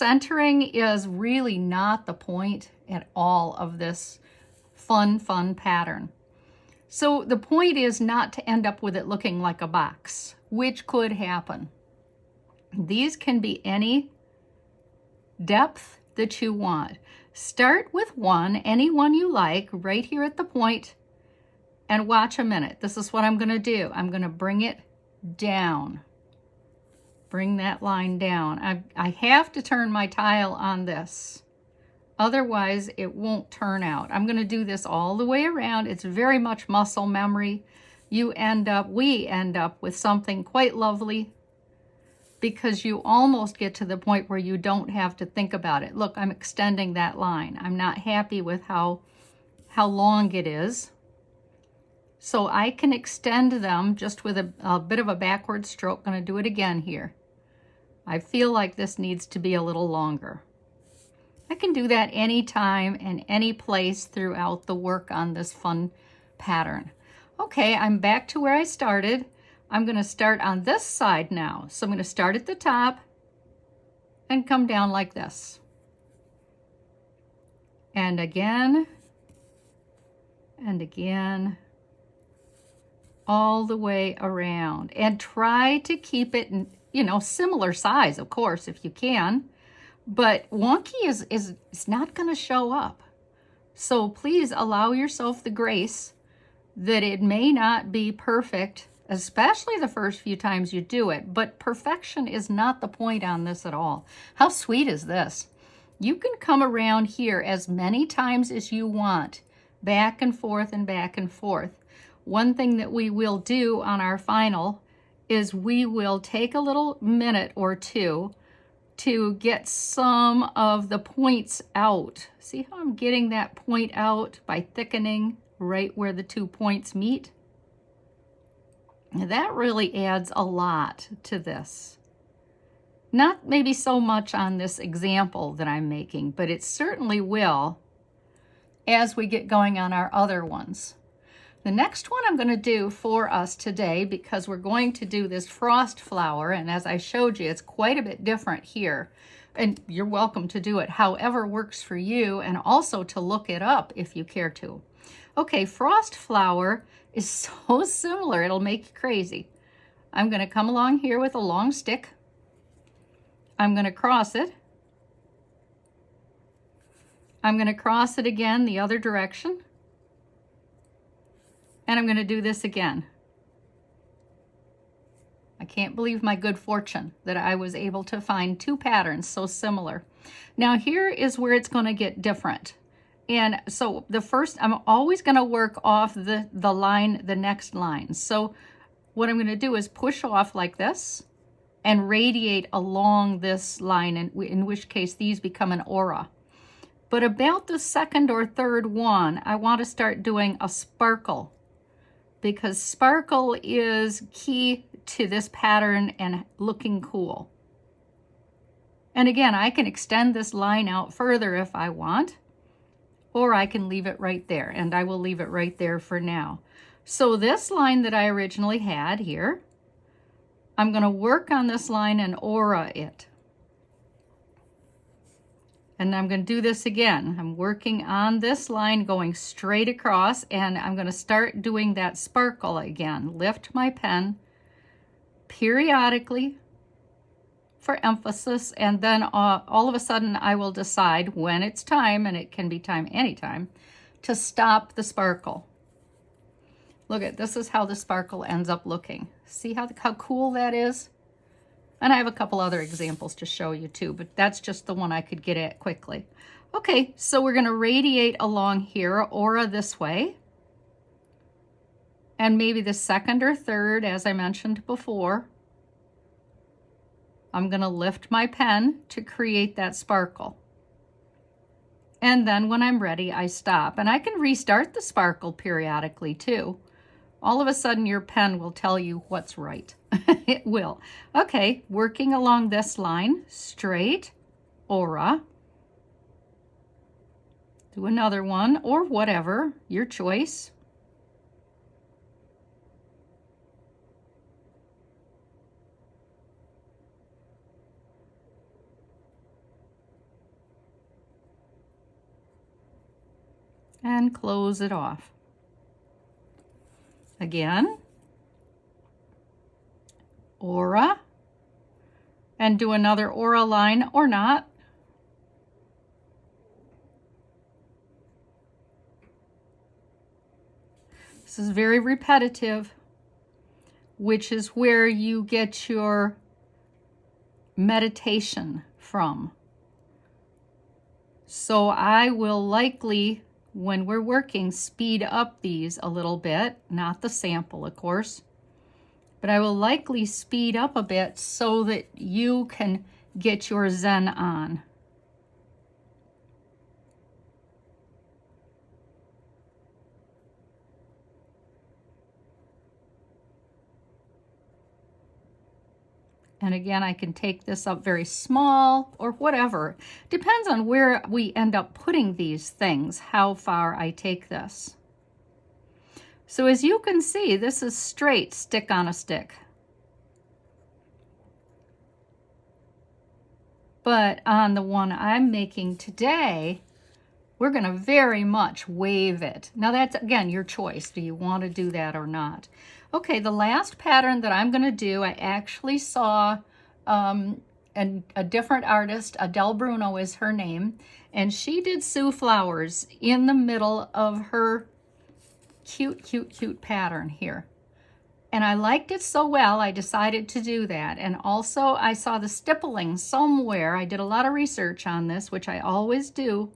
centering is really not the point at all of this fun pattern. So the point is not to end up with it looking like a box, which could happen. These can be any depth that you want. Start with one, any one you like, right here at the point, and watch a minute. This is what I'm going to do. I'm going to bring it down. Bring that line down. I have to turn my tile on this. Otherwise, it won't turn out. I'm going to do this all the way around. It's very much muscle memory. We end up with something quite lovely because you almost get to the point where you don't have to think about it. Look, I'm extending that line. I'm not happy with how long it is. So I can extend them just with a bit of a backward stroke. I'm going to do it again here. I feel like this needs to be a little longer. I can do that anytime and any place throughout the work on this fun pattern. Okay, I'm back to where I started. I'm going to start on this side now. So I'm going to start at the top and come down like this. And again, and again, all the way around. And try to keep it, similar size, of course, if you can. But wonky is not going to show up. So please allow yourself the grace that it may not be perfect, especially the first few times you do it. But perfection is not the point on this at all. How sweet is this? You can come around here as many times as you want, back and forth and back and forth. One thing that we will do on our final is we will take a little minute or two to get some of the points out. See how I'm getting that point out by thickening right where the 2 points meet? That really adds a lot to this. Not maybe so much on this example that I'm making, but it certainly will as we get going on our other ones. The next one I'm going to do for us today, because we're going to do this frost flower, and as I showed you, it's quite a bit different here. And you're welcome to do it however works for you, and also to look it up if you care to. Okay, frost flower is so similar, it'll make you crazy. I'm going to come along here with a long stick. I'm going to cross it. I'm going to cross it again the other direction. And I'm going to do this again. I can't believe my good fortune that I was able to find 2 patterns so similar. Now here is where it's going to get different. And so the first, I'm always going to work off the line, the next line. So what I'm going to do is push off like this and radiate along this line, in which case these become an aura. But about the second or third one, I want to start doing a sparkle, because sparkle is key to this pattern and looking cool. And again, I can extend this line out further if I want, or I can leave it right there, and I will leave it right there for now. So this line that I originally had here, I'm going to work on this line and aura it. And I'm going to do this again. I'm working on this line going straight across, and I'm going to start doing that sparkle again. Lift my pen periodically for emphasis, and then all of a sudden I will decide when it's time, and it can be time anytime, to stop the sparkle. Look at this, is how the sparkle ends up looking. See how cool that is? And I have a couple other examples to show you too, but that's just the one I could get at quickly. Okay, so we're going to radiate along here, aura this way. And maybe the second or third, as I mentioned before, I'm going to lift my pen to create that sparkle. And then when I'm ready, I stop. And I can restart the sparkle periodically too. All of a sudden your pen will tell you what's right. It will. Okay, working along this line, straight, aura. Do another one, or whatever, your choice. and close it off. Again, aura, and do another aura line or not. This is very repetitive, which is where you get your meditation from. So I will likely, when we're working, speed up these a little bit, not the sample, of course, but I will likely speed up a bit so that you can get your Zen on. And again, I can take this up very small or whatever. Depends on where we end up putting these things, how far I take this. So as you can see, this is straight stick on a stick. But on the one I'm making today, we're going to very much wave it. Now that's, again, your choice. Do you want to do that or not? Okay, the last pattern that I'm going to do, I actually saw a different artist, Adele Bruno is her name, and she did Sue flowers in the middle of her cute, cute, cute pattern here. And I liked it so well, I decided to do that. And also I saw the stippling somewhere. I did a lot of research on this, which I always do.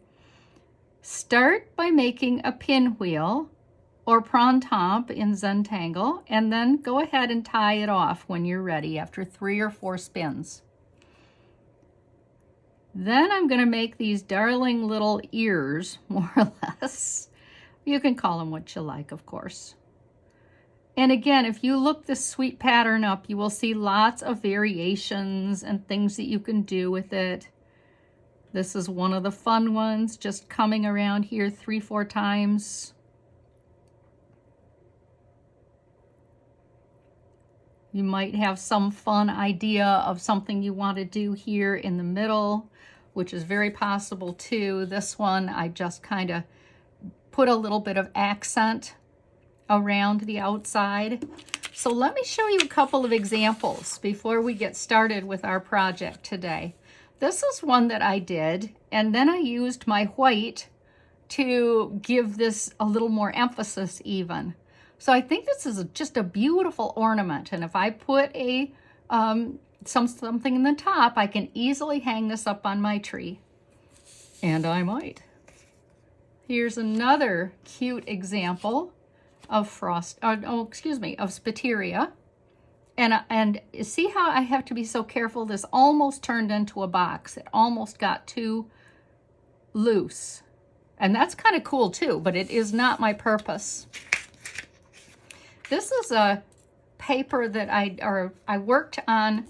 Start by making a pinwheel or printemps in Zentangle, and then go ahead and tie it off when you're ready after 3 or 4 spins. Then I'm going to make these darling little ears, more or less. You can call them what you like, of course. And again, if you look this sweet pattern up, you will see lots of variations and things that you can do with it. This is one of the fun ones, just coming around here 3-4 times. You might have some fun idea of something you want to do here in the middle, which is very possible too. This one, I just kind of put a little bit of accent around the outside. So let me show you a couple of examples before we get started with our project today. This is one that I did, and then I used my white to give this a little more emphasis even. So I think this is just a beautiful ornament, and if I put a something in the top, I can easily hang this up on my tree, and I might. Here's another cute example of of Spateria, and see how I have to be so careful. This almost turned into a box. It almost got too loose, and that's kind of cool too, but it is not my purpose. This is a paper that I worked on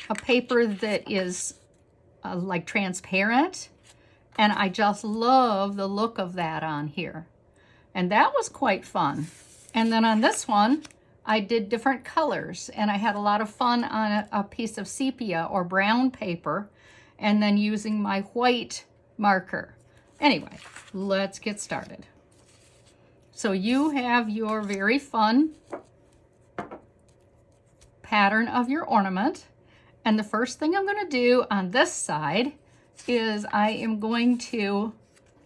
a paper that is like transparent, and I just love the look of that on here. And that was quite fun. And then on this one, I did different colors, and I had a lot of fun on a piece of sepia or brown paper, and then using my white marker. Anyway, let's get started. So you have your very fun pattern of your ornament. And the first thing I'm going to do on this side is I am going to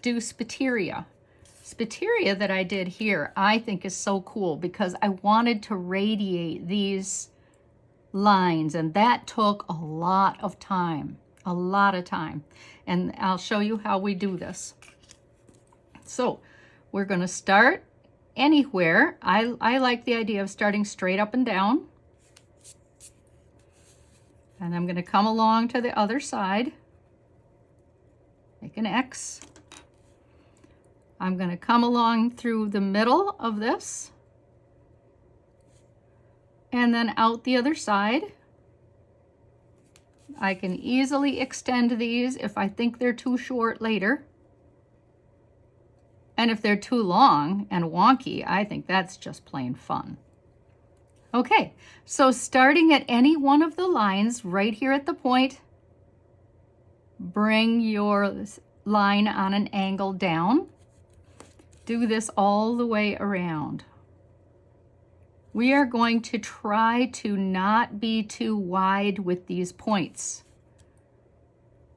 do Spateria. Spateria that I did here, I think is so cool because I wanted to radiate these lines, and that took a lot of time, And I'll show you how we do this. So we're going to start anywhere. I like the idea of starting straight up and down. And I'm going to come along to the other side. Make an X. I'm going to come along through the middle of this. And then out the other side. I can easily extend these if I think they're too short later. And if they're too long and wonky, I think that's just plain fun. Okay, so starting at any one of the lines right here at the point, bring your line on an angle down. do this all the way around. We are going to try to not be too wide with these points.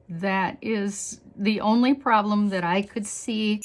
That is the only problem that I could see.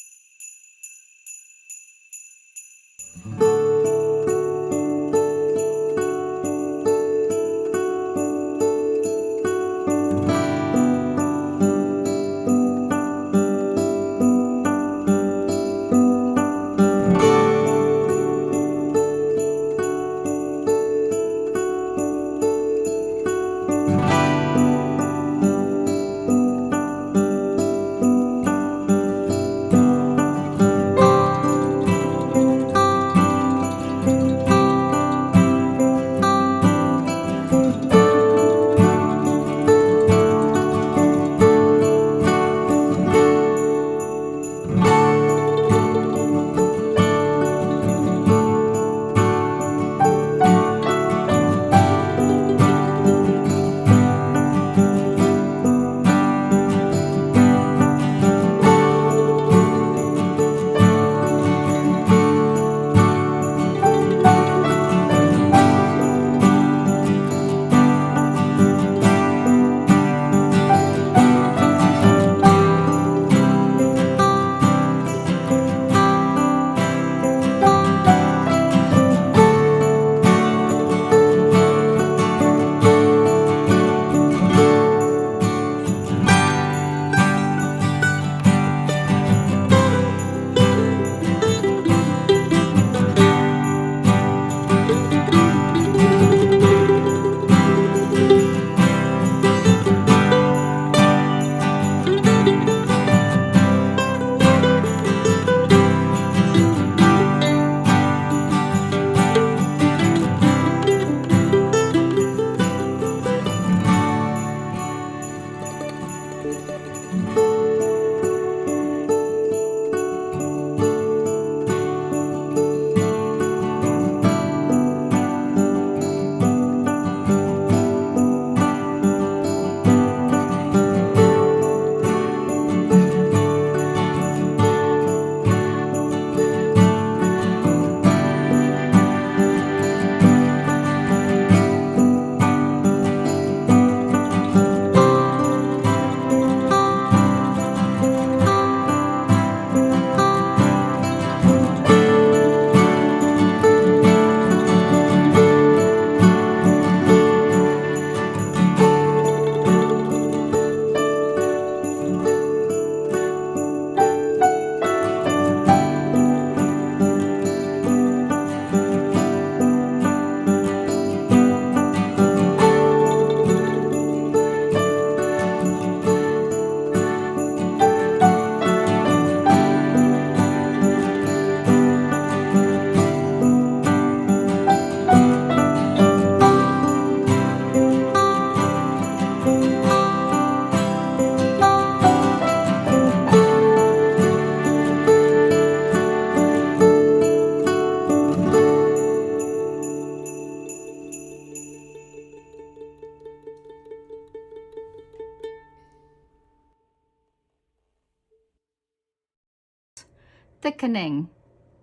Thickening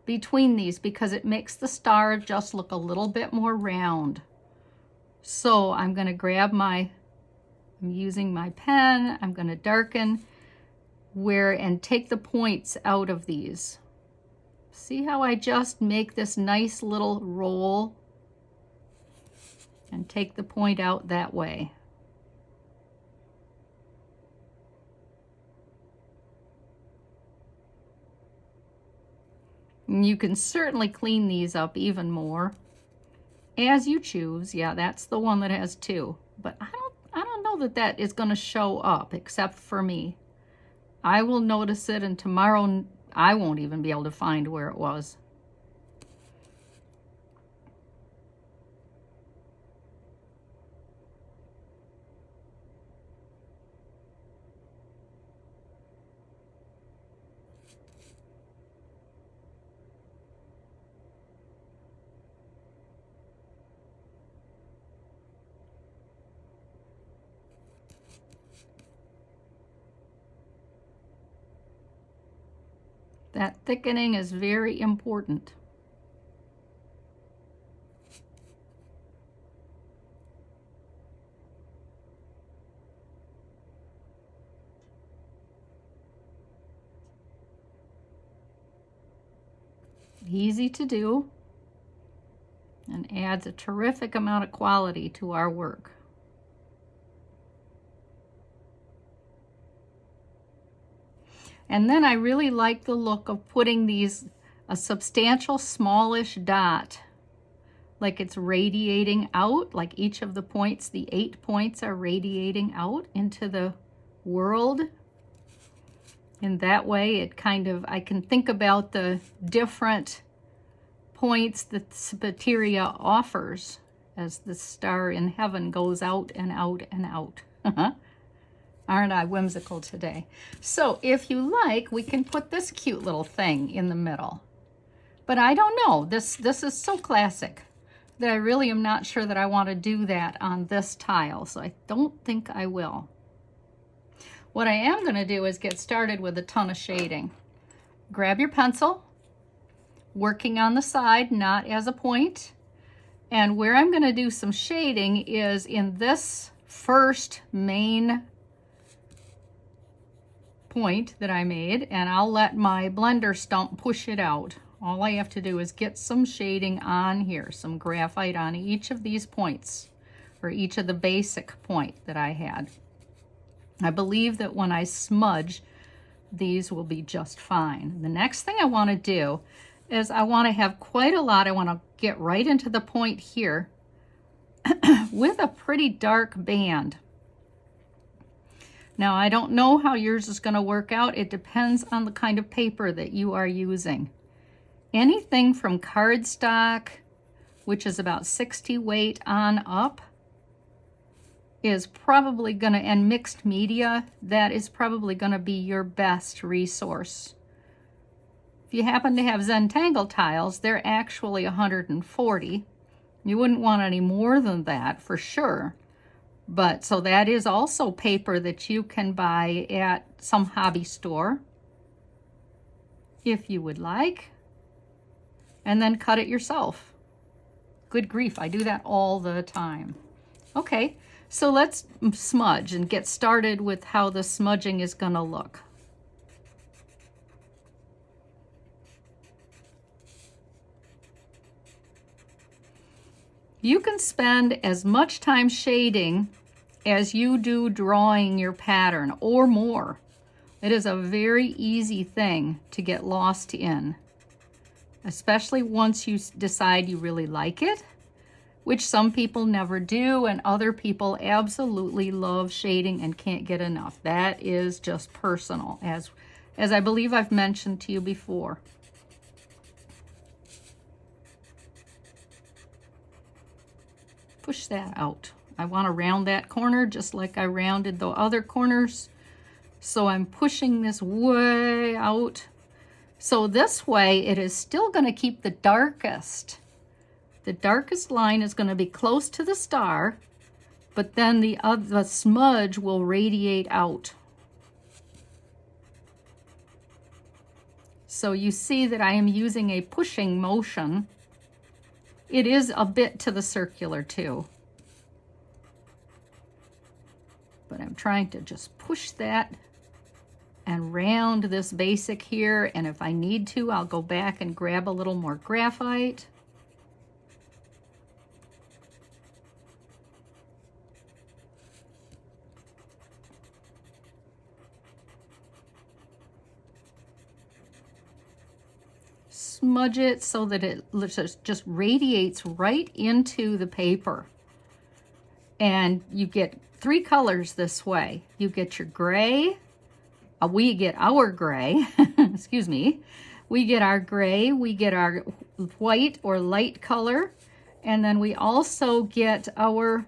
between these because it makes the star just look a little bit more round. So I'm going to grab I'm using my pen, I'm going to darken and take the points out of these. See how I just make this nice little roll and take the point out that way. And you can certainly clean these up even more as you choose. Yeah, that's the one that has two, but I don't know that that is going to show up except for me. I will notice it, and tomorrow I won't even be able to find where it was. That thickening is very important. Easy to do and adds a terrific amount of quality to our work. And then I really like the look of putting these, a substantial smallish dot, like it's radiating out, like each of the points, the 8 points are radiating out into the world. In that way, it kind of, I can think about the different points that Sagittaria offers as the star in heaven goes out and out and out. Aren't I whimsical today? So if you like, we can put this cute little thing in the middle. But I don't know, this is so classic that I really am not sure that I want to do that on this tile, so I don't think I will. What I am going to do is get started with a ton of shading. Grab your pencil, working on the side, not as a point. And where I'm going to do some shading is in this first main point that I made, and I'll let my blender stump push it out. All I have to do is get some shading on here, some graphite on each of these points, or each of the basic point that I had. I believe that when I smudge, these will be just fine. The next thing I want to do is I want to have quite a lot. I want to get right into the point here with a pretty dark band. Now, I don't know how yours is going to work out. It depends on the kind of paper that you are using. Anything from cardstock, which is about 60 weight on up, is probably going to, and mixed media, that is probably going to be your best resource. If you happen to have Zentangle tiles, they're actually 140. You wouldn't want any more than that for sure. But so that is also paper that you can buy at some hobby store if you would like, and then cut it yourself. Good grief, I do that all the time. Okay, so let's smudge and get started with how the smudging is going to look. You can spend as much time shading as you do drawing your pattern or more. It is a very easy thing to get lost in, especially once you decide you really like it, which some people never do, and other people absolutely love shading and can't get enough. That is just personal, as I believe I've mentioned to you before. Push that out. I want to round that corner just like I rounded the other corners. So I'm pushing this way out. So this way it is still going to keep the darkest. The darkest line is going to be close to the star, but then the smudge will radiate out. So you see that I am using a pushing motion. It is a bit to the circular too. But I'm trying to just push that and round this basic here. And if I need to, I'll go back and grab a little more graphite. Smudge it so that it just radiates right into the paper. And you get 3 colors this way. You get your gray, we get our gray, excuse me, we get our gray, we get our white or light color, and then we also get our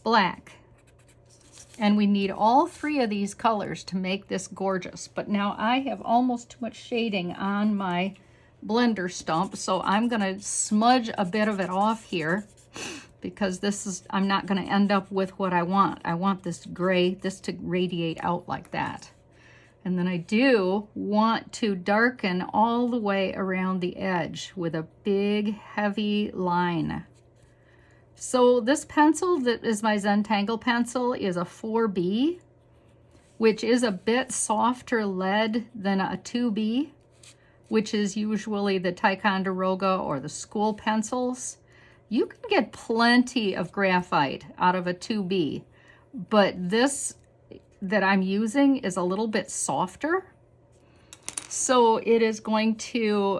black. And we need all 3 of these colors to make this gorgeous. But now I have almost too much shading on my blender stump, so I'm going to smudge a bit of it off here, because I'm not going to end up with what I want. I want this gray, this to radiate out like that. And then I do want to darken all the way around the edge with a big, heavy line. So this pencil that is my Zentangle pencil is a 4B, which is a bit softer lead than a 2B, which is usually the Ticonderoga or the school pencils. You can get plenty of graphite out of a 2B, but this that I'm using is a little bit softer. So it is going to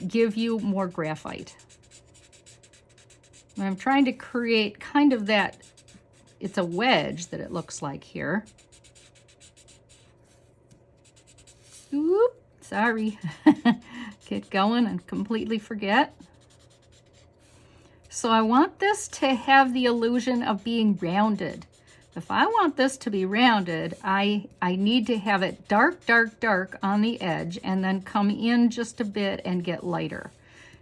give you more graphite. And I'm trying to create kind of that, it's a wedge that it looks like here. Oop, sorry. Get going and completely forget. So I want this to have the illusion of being rounded. If I want this to be rounded, I need to have it dark, dark, dark on the edge and then come in just a bit and get lighter.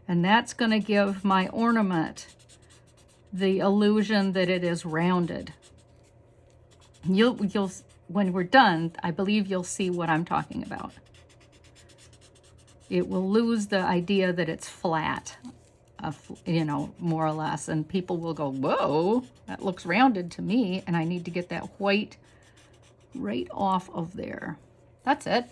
And that's going to give my ornament the illusion that it is rounded. You'll when we're done, I believe you'll see what I'm talking about. It will lose the idea that it's flat, you know, more or less, and people will go, whoa, that looks rounded to me, and I need to get that white right off of there. That's it.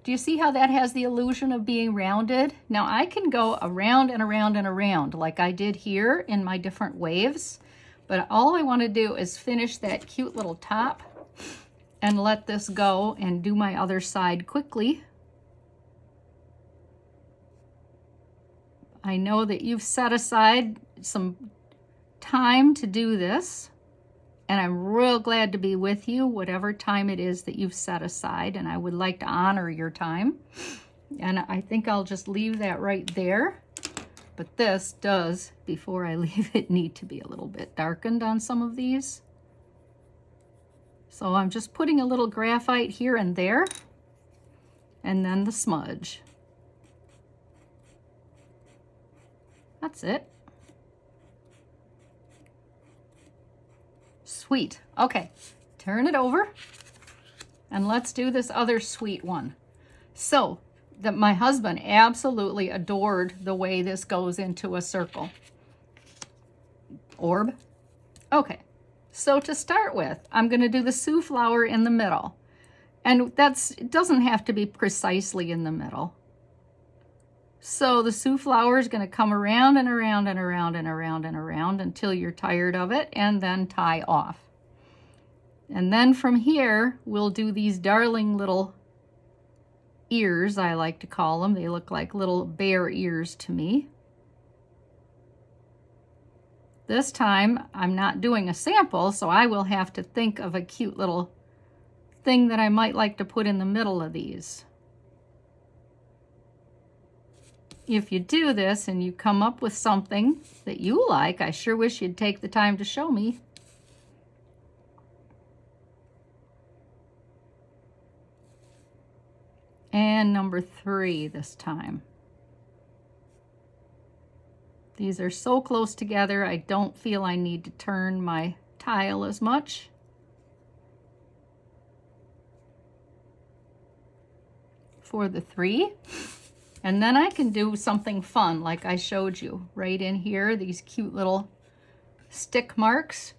Do you see how that has the illusion of being rounded? Now I can go around and around and around like I did here in my different waves, but all I want to do is finish that cute little top and let this go and do my other side quickly. I know that you've set aside some time to do this, and I'm real glad to be with you, whatever time it is that you've set aside, and I would like to honor your time. And I think I'll just leave that right there. But this does, before I leave it, need to be a little bit darkened on some of these. So I'm just putting a little graphite here and there, and then the smudge. That's it. Sweet. Okay, turn it over and let's do this other sweet one. So my husband absolutely adored the way this goes into a circle. Orb. Okay, so to start with, I'm going to do the Sioux flower in the middle. And it doesn't have to be precisely in the middle. So the Sioux flower is going to come around and around and around and around and around until you're tired of it, and then tie off. And then from here, we'll do these darling little ears, I like to call them. They look like little bear ears to me. This time, I'm not doing a sample, so I will have to think of a cute little thing that I might like to put in the middle of these. If you do this and you come up with something that you like, I sure wish you'd take the time to show me. And number 3 this time. These are so close together, I don't feel I need to turn my tile as much. For the 3. And then I can do something fun like I showed you right in here, these cute little stick marks.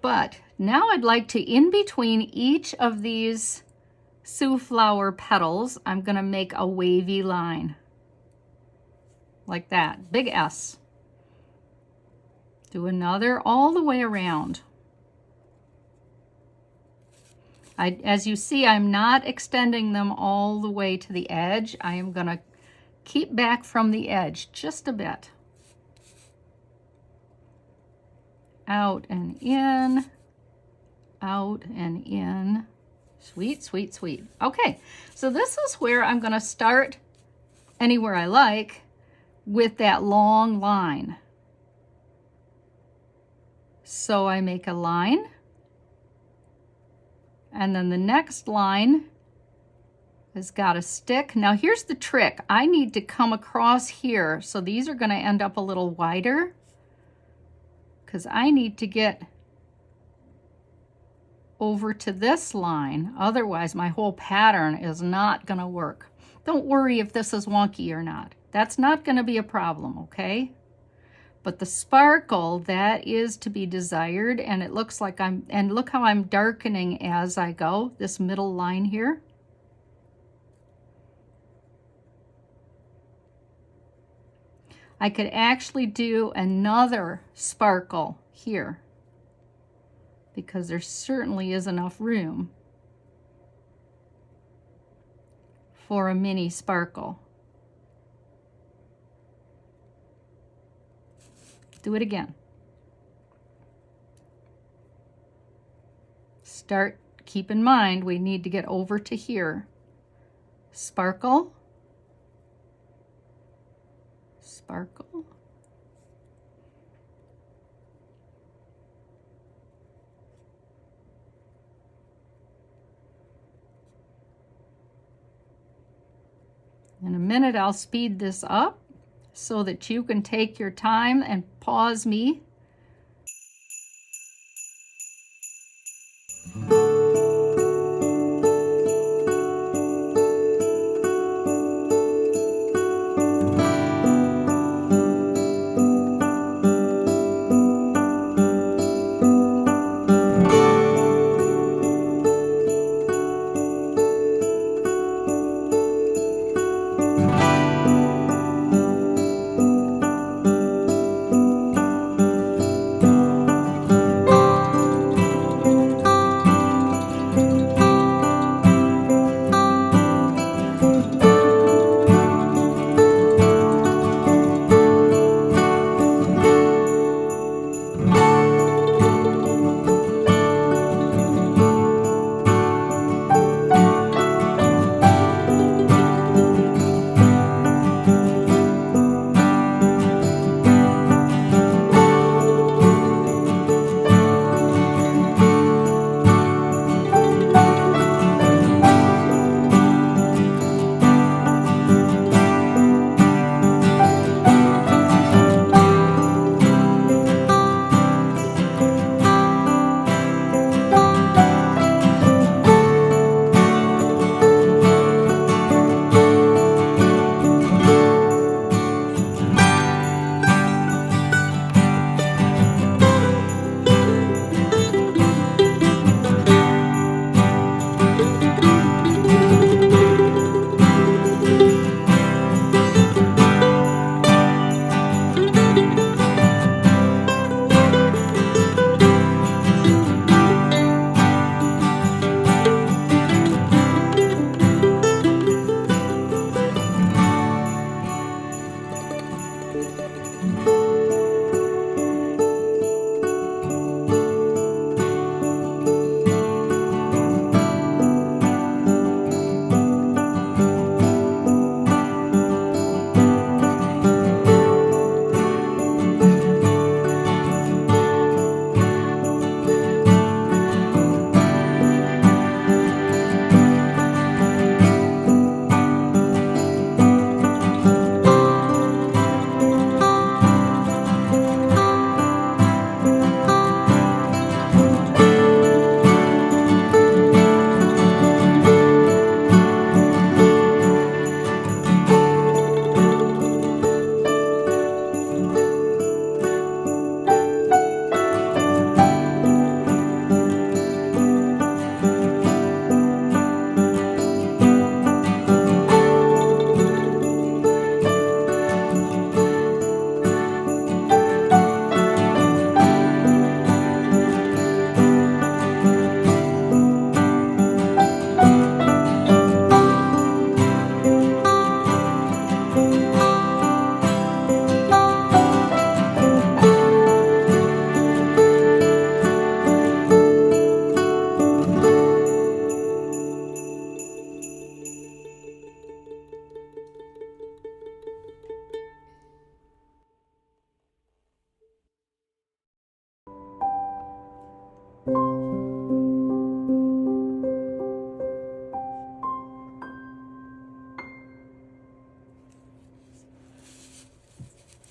But now I'd like to, in between each of these Sioux flower petals, I'm going to make a wavy line. Like that, big S. Do another all the way around. As you see, I'm not extending them all the way to the edge. I am going to keep back from the edge just a bit. Out and in, out and in. Sweet, sweet, sweet. Okay, so this is where I'm going to start, anywhere I like, with that long line. So I make a line, and then the next line has got a stick. Now here's the trick. I need to come across here, so these are going to end up a little wider because I need to get over to this line. Otherwise, my whole pattern is not going to work. Don't worry if this is wonky or not. That's not going to be a problem, okay? But the sparkle, that is to be desired, and it looks like and look how I'm darkening as I go, this middle line here. I could actually do another sparkle here because there certainly is enough room for a mini sparkle. Do it again. Keep in mind, we need to get over to here. Sparkle, sparkle. In a minute, I'll speed this up so that you can take your time and pause me.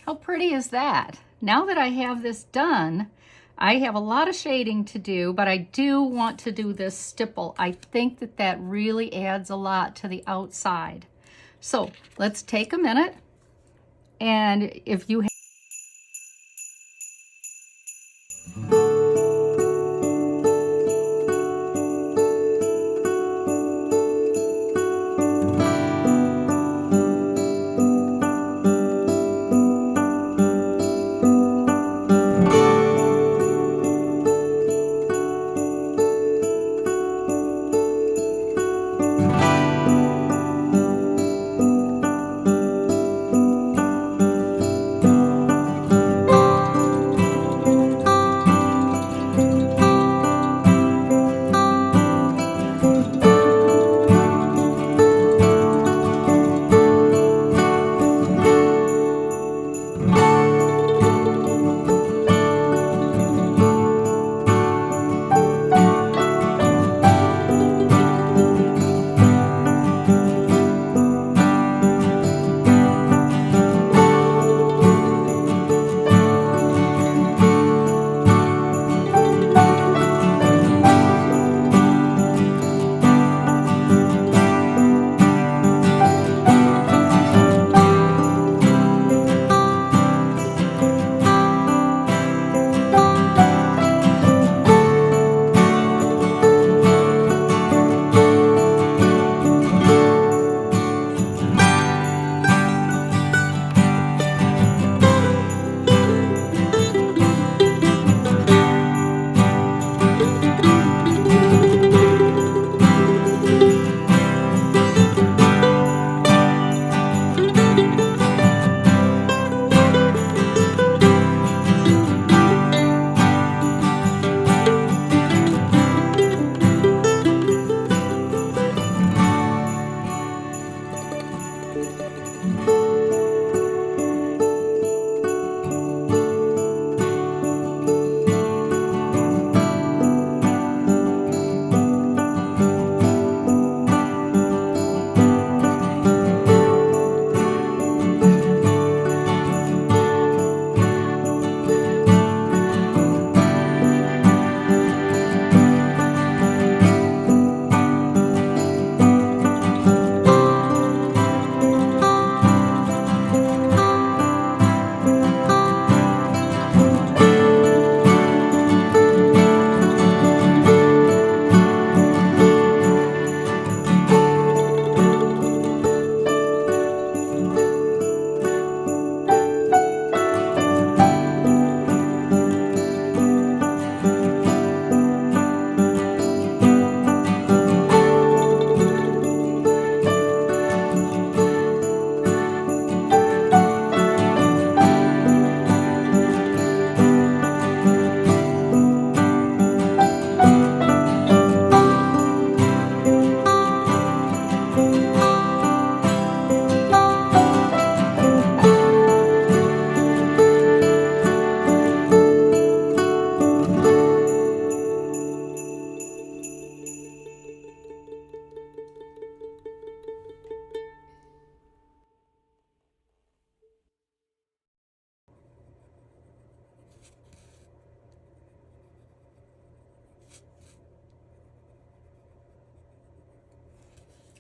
How pretty is that? Now that I have this done, I have a lot of shading to do, but I do want to do this stipple. I think that that really adds a lot to the outside. So let's take a minute, and if you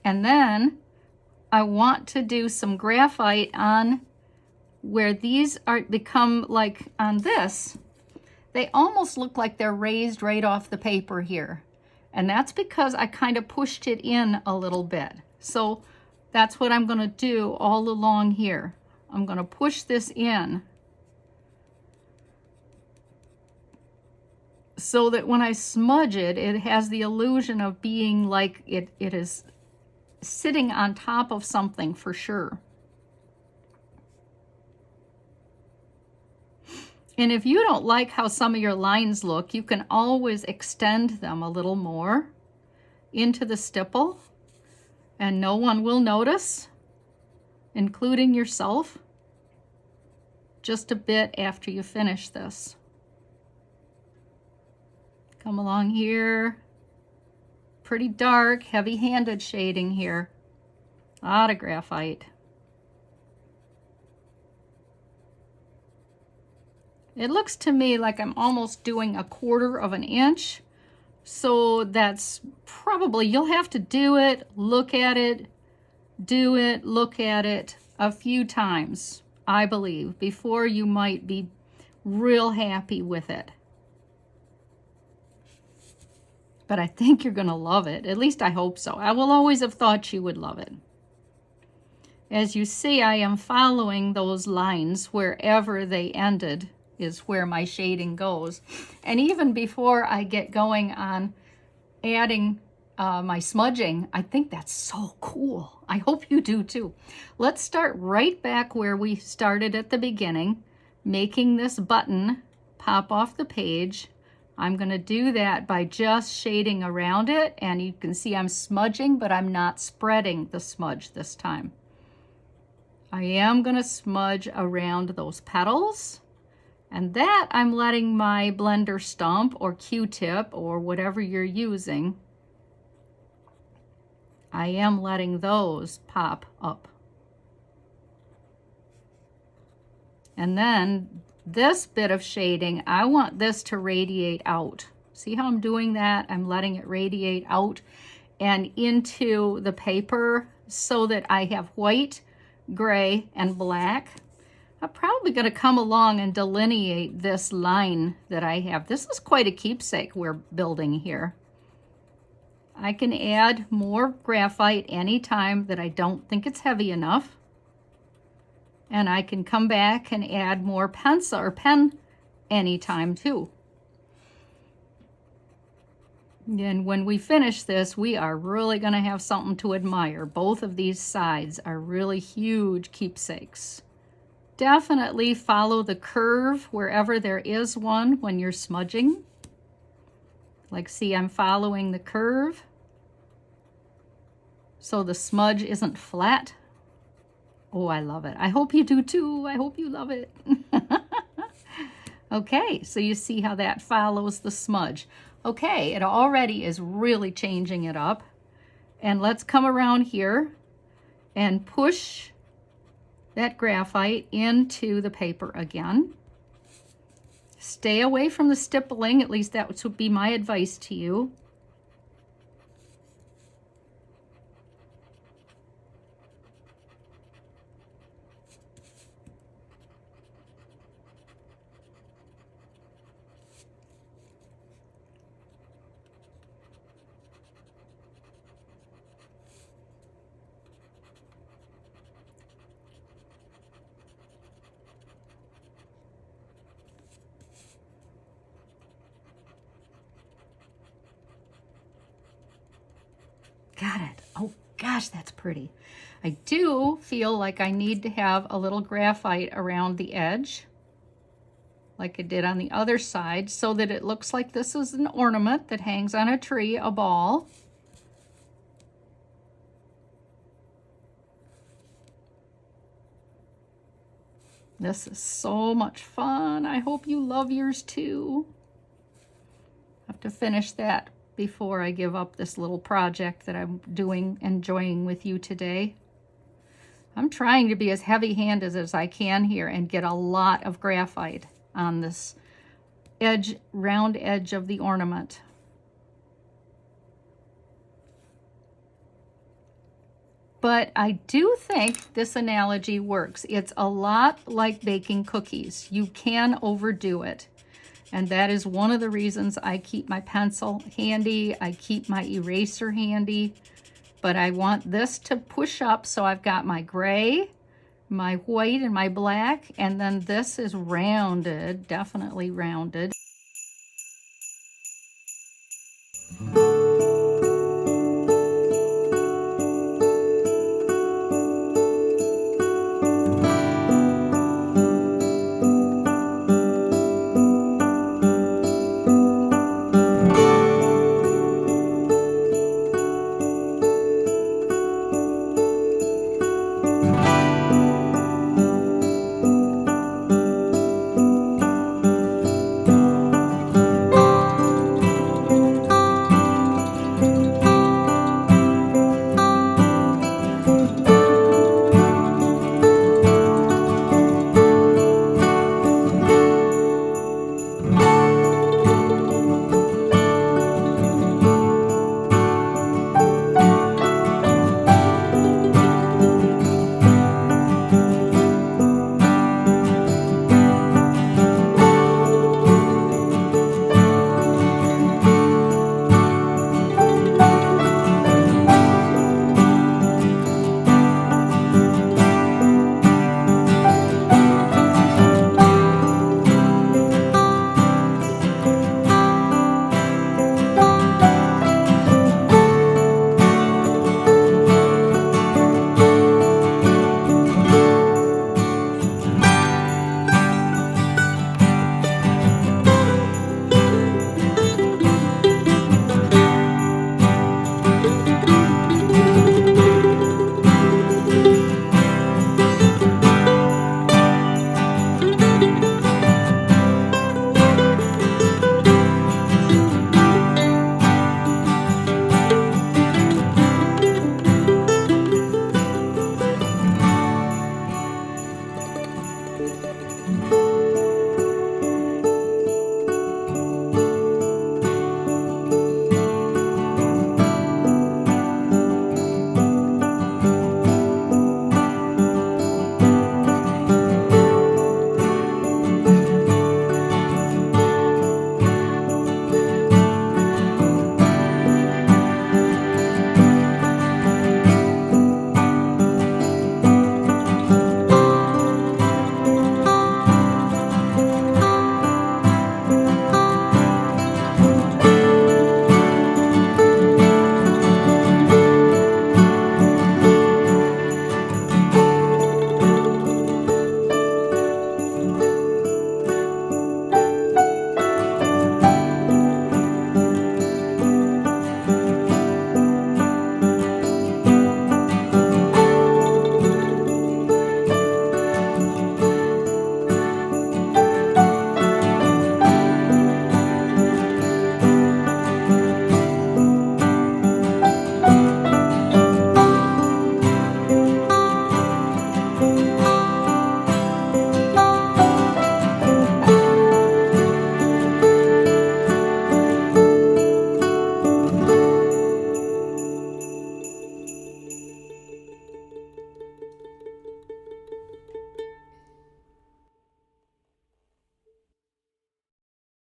and then I want to do some graphite on where these are become like on this. They almost look like they're raised right off the paper here. And that's because I kind of pushed it in a little bit. So that's what I'm going to do all along here. I'm going to push this in so that when I smudge it, it has the illusion of being like it is sitting on top of something for sure. And if you don't like how some of your lines look, you can always extend them a little more into the stipple, and no one will notice, including yourself, just a bit after you finish this. Come along here. Pretty dark, heavy-handed shading here. A lot of graphite. It looks to me like I'm almost doing 1/4 of an inch. So that's probably, you'll have to do it, look at it, do it, look at it a few times, I believe, before you might be real happy with it. But I think you're going to love it. At least I hope so. I will always have thought you would love it. As you see, I am following those lines. Wherever they ended is where my shading goes. And even before I get going on adding my smudging, I think that's so cool. I hope you do too. Let's start right back where we started at the beginning, making this button pop off the page. I'm going to do that by just shading around it, and you can see I'm smudging, but I'm not spreading the smudge this time. I am going to smudge around those petals, and that I'm letting my blender stump or Q-tip or whatever you're using, I am letting those pop up. And then this bit of shading, I want this to radiate out. See how I'm doing that? I'm letting it radiate out and into the paper so that I have white, gray, and black. I'm probably going to come along and delineate this line that I have. This is quite a keepsake we're building here. I can add more graphite anytime that I don't think it's heavy enough. And I can come back and add more pencil or pen anytime too. And when we finish this, we are really going to have something to admire. Both of these sides are really huge keepsakes. Definitely follow the curve wherever there is one when you're smudging. Like, see, I'm following the curve so the smudge isn't flat. Oh, I love it. I hope you do too. I hope you love it. Okay, so you see how that follows the smudge. Okay, it already is really changing it up. And let's come around here and push that graphite into the paper again. Stay away from the stippling, at least that would be my advice to you. Got it. Oh gosh, that's pretty. I do feel like I need to have a little graphite around the edge, like I did on the other side, so that it looks like this is an ornament that hangs on a tree, a ball. This is so much fun. I hope you love yours too. I have to finish that before I give up this little project that I'm enjoying with you today. I'm trying to be as heavy-handed as I can here and get a lot of graphite on this edge, round edge of the ornament. But I do think this analogy works. It's a lot like baking cookies. You can overdo it. And that is one of the reasons I keep my pencil handy. I keep my eraser handy. But I want this to push up, so I've got my gray, my white, and my black. And then this is rounded, definitely rounded.